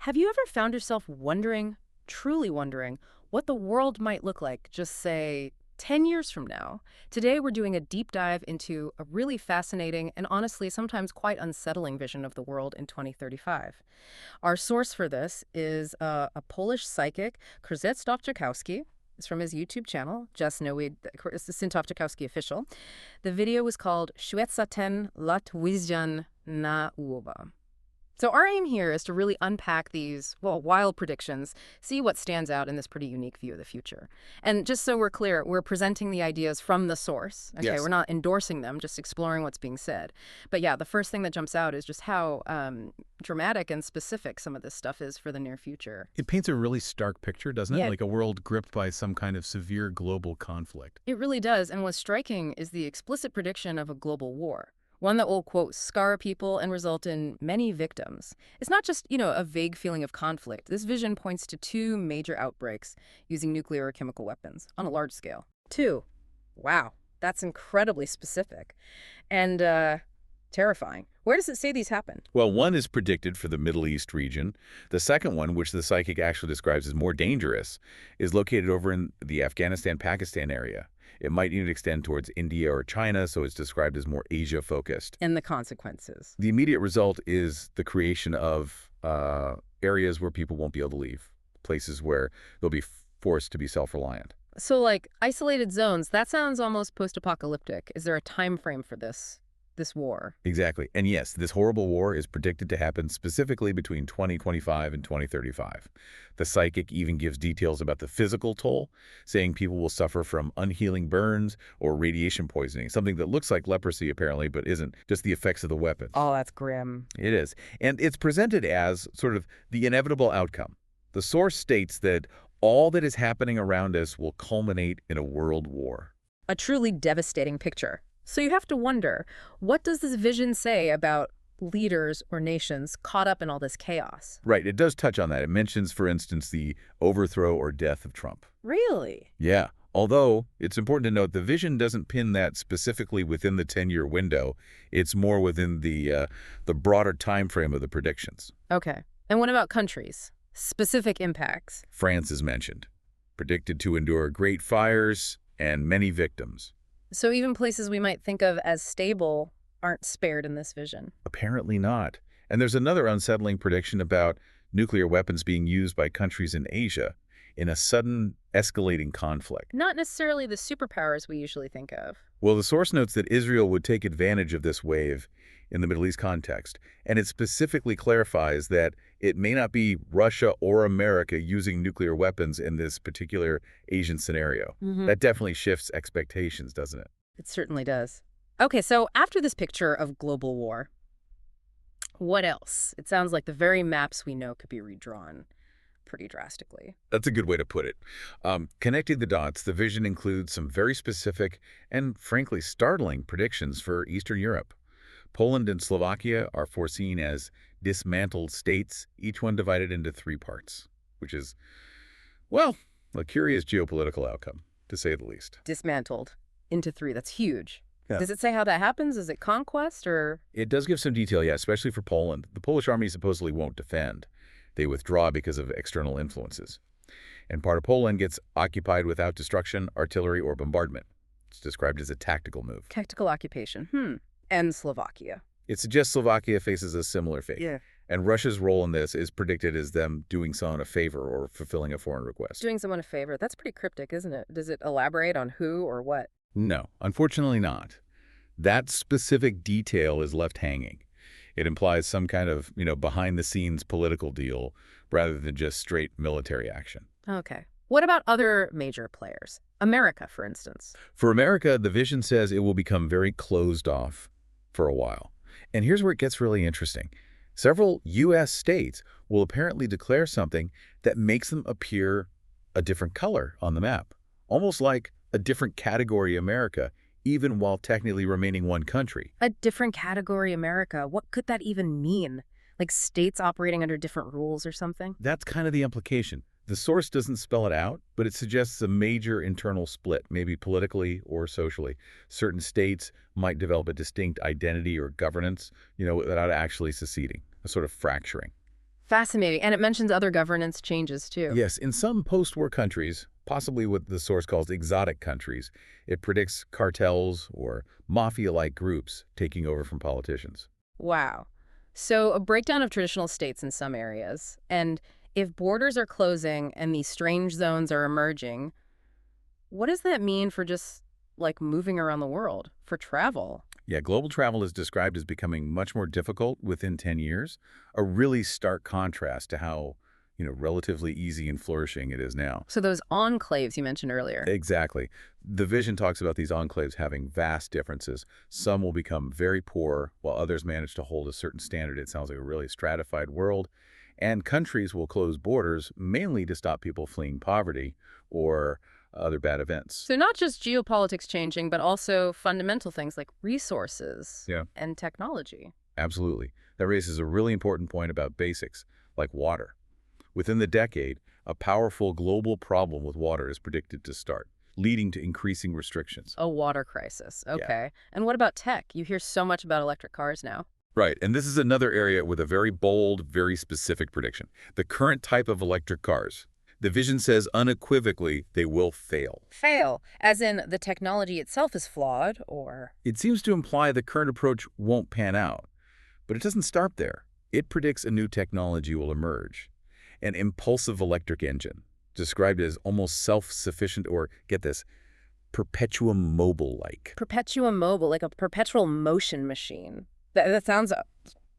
Have you ever found yourself wondering, truly wondering, what the world might look like just, say, 10 years from now? Today, we're doing a deep dive into a really fascinating and honestly sometimes quite unsettling vision of the world in 2035. Our source for this is a Polish psychic, Krzysztof Jackowski. It's from his YouTube channel. Just know it's the Krzysztof Jackowski official. The video was called Świeca ten lat widzian na uowa. So our aim here is to really unpack these, well, wild predictions, see what stands out in this pretty unique view of the future. And just so we're clear, we're presenting the ideas from the source. Okay, Yes. we're not endorsing them, just exploring what's being said. But yeah, the first thing that jumps out is just how dramatic and specific some of this stuff is for the near future. It paints a really stark picture, doesn't it? Yeah. Like a world gripped by some kind of severe global conflict. It really does. And what's striking is the explicit prediction of a global war. One that will, quote, scar people and result in many victims. It's not just, a vague feeling of conflict. This vision points to two major outbreaks using nuclear or chemical weapons on a large scale. Two. Wow. That's incredibly specific. And terrifying. Where does it say these happen? Well, one is predicted for the Middle East region. The second one, which the psychic actually describes as more dangerous, is located over in the Afghanistan-Pakistan area. It might even extend towards India or China, so it's described as more Asia-focused. And the consequences. The immediate result is the creation of areas where people won't be able to leave, places where they'll be forced to be self-reliant. So, like, isolated zones, that sounds almost post-apocalyptic. Is there a time frame for this war? Exactly. And yes, this horrible war is predicted to happen specifically between 2025 and 2035. The psychic even gives details about the physical toll, saying people will suffer from unhealing burns or radiation poisoning, something that looks like leprosy apparently, but isn't, just the effects of the weapons. Oh, that's grim. It is. And it's presented as sort of the inevitable outcome. The source states that all that is happening around us will culminate in a world war. A truly devastating picture. So you have to wonder, what does this vision say about leaders or nations caught up in all this chaos? Right, it does touch on that. It mentions, for instance, the overthrow or death of Trump. Really? Yeah, although it's important to note the vision doesn't pin that specifically within the 10-year window. It's more within the broader time frame of the predictions. Okay. And what about countries? Specific impacts? France is mentioned, predicted to endure great fires and many victims. So even places we might think of as stable aren't spared in this vision. Apparently not. And there's another unsettling prediction about nuclear weapons being used by countries in Asia in a sudden escalating conflict. Not necessarily the superpowers we usually think of. Well, the source notes that Israel would take advantage of this wave in the Middle East context, and it specifically clarifies that it may not be Russia or America using nuclear weapons in this particular Asian scenario. That definitely shifts expectations, doesn't it? It certainly does. Okay, so after this picture of global war, what else? It sounds like the very maps we know could be redrawn pretty drastically. That's a good way to put it. Connecting the dots, the vision includes some very specific and frankly startling predictions for Eastern Europe. Poland and Slovakia are foreseen as dismantled states, each one divided into 3 parts, which is, well, a curious geopolitical outcome, to say the least. Dismantled into 3. That's huge. Yeah. Does it say how that happens? Is it conquest or? It does give some detail, yeah, especially for Poland. The Polish army supposedly won't defend. They withdraw because of external influences. And part of Poland gets occupied without destruction, artillery, or bombardment. It's described as a tactical move. Tactical occupation. And Slovakia. It suggests Slovakia faces a similar fate. Yeah. And Russia's role in this is predicted as them doing someone a favor or fulfilling a foreign request. Doing someone a favor. That's pretty cryptic, isn't it? Does it elaborate on who or what? No, unfortunately not. That specific detail is left hanging. It implies some kind of, behind-the-scenes political deal rather than just straight military action. Okay. What about other major players? America, for instance. For America, the vision says it will become very closed off for a while. And here's where it gets really interesting. Several U.S. states will apparently declare something that makes them appear a different color on the map, almost like a different category America, even while technically remaining one country. A different category America. What could that even mean? Like states operating under different rules or something? That's kind of the implication. The source doesn't spell it out, but it suggests a major internal split, maybe politically or socially. Certain states might develop a distinct identity or governance, without actually seceding, a sort of fracturing. Fascinating. And it mentions other governance changes, too. Yes, in some post-war countries, possibly what the source calls exotic countries, it predicts cartels or mafia-like groups taking over from politicians. Wow. So a breakdown of traditional states in some areas. And if borders are closing and these strange zones are emerging, what does that mean for just, like, moving around the world, for travel? Yeah, global travel is described as becoming much more difficult within 10 years, a really stark contrast to how, relatively easy and flourishing it is now. So those enclaves you mentioned earlier. Exactly. The vision talks about these enclaves having vast differences. Some will become very poor, while others manage to hold a certain standard. It sounds like a really stratified world. And countries will close borders mainly to stop people fleeing poverty or other bad events. So not just geopolitics changing, but also fundamental things like resources Yeah, and technology. absolutely. That raises a really important point about basics, like water. Within the decade, a powerful global problem with water is predicted to start, leading to increasing restrictions. A water crisis. Yeah. Okay. And what about tech? You hear so much about electric cars now. Right, and this is another area with a very bold, very specific prediction. The current type of electric cars. The vision says unequivocally they will fail. Fail, as in the technology itself is flawed, or... It seems to imply the current approach won't pan out. But it doesn't start there. It predicts a new technology will emerge. An impulsive electric engine, described as almost self-sufficient or, get this, perpetuum mobile-like. Perpetuum mobile, like a perpetual motion machine. That sounds,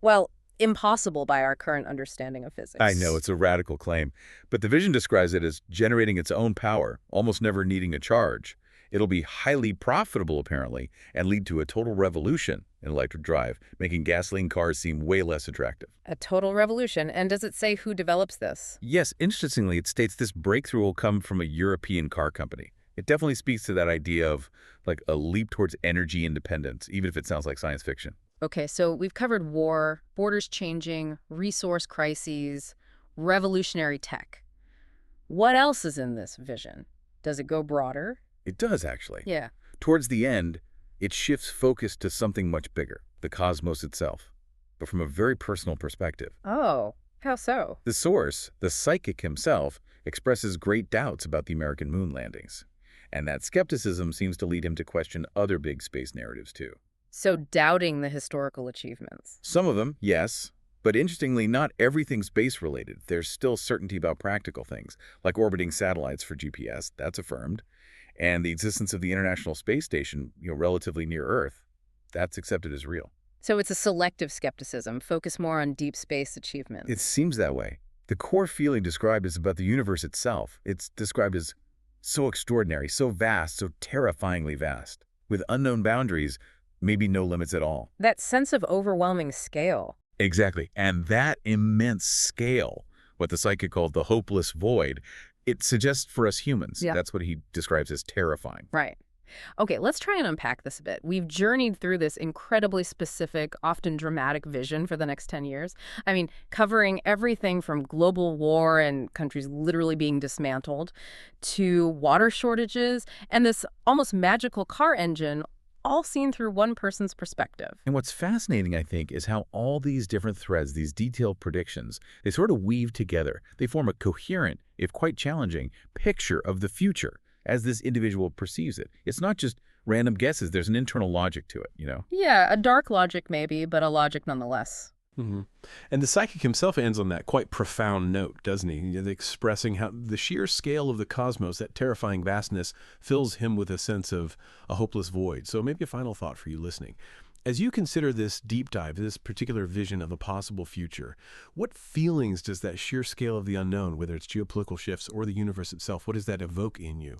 well, impossible by our current understanding of physics. I know, it's a radical claim, but the vision describes it as generating its own power, almost never needing a charge. It'll be highly profitable, apparently, and lead to a total revolution in electric drive, making gasoline cars seem way less attractive. A total revolution. And does it say who develops this? Yes, interestingly, it states this breakthrough will come from a European car company. It definitely speaks to that idea of, like, a leap towards energy independence, even if it sounds like science fiction. Okay, so we've covered war, borders changing, resource crises, revolutionary tech. What else is in this vision? Does it go broader? It does, actually. Yeah. Towards the end, it shifts focus to something much bigger, the cosmos itself, but from a very personal perspective. Oh, how so? The source, the psychic himself, expresses great doubts about the American moon landings. And that skepticism seems to lead him to question other big space narratives, too. So doubting the historical achievements. Some of them, yes. But interestingly, not everything's space-related. There's still certainty about practical things, like orbiting satellites for GPS, that's affirmed. And the existence of the International Space Station, relatively near Earth, that's accepted as real. So it's a selective skepticism, focus more on deep space achievements. It seems that way. The core feeling described is about the universe itself. It's described as so extraordinary, so vast, so terrifyingly vast, with unknown boundaries, maybe no limits at all. That sense of overwhelming scale. Exactly. And that immense scale, what the psychic called the hopeless void, it suggests for us humans. Yeah. That's what he describes as terrifying. Right. Okay, let's try and unpack this a bit. We've journeyed through this incredibly specific, often dramatic vision for the next 10 years. I mean, covering everything from global war and countries literally being dismantled to water shortages and this almost magical car engine, all seen through one person's perspective. And what's fascinating, I think, is how all these different threads, these detailed predictions, they sort of weave together. They form a coherent, if quite challenging, picture of the future as this individual perceives it. It's not just random guesses. There's an internal logic to it, Yeah, a dark logic maybe, but a logic nonetheless. Mm-hmm. And the psychic himself ends on that quite profound note, doesn't he? Expressing how the sheer scale of the cosmos, that terrifying vastness, fills him with a sense of a hopeless void. So maybe a final thought for you listening. As you consider this deep dive, this particular vision of a possible future, what feelings does that sheer scale of the unknown, whether it's geopolitical shifts or the universe itself, what does that evoke in you?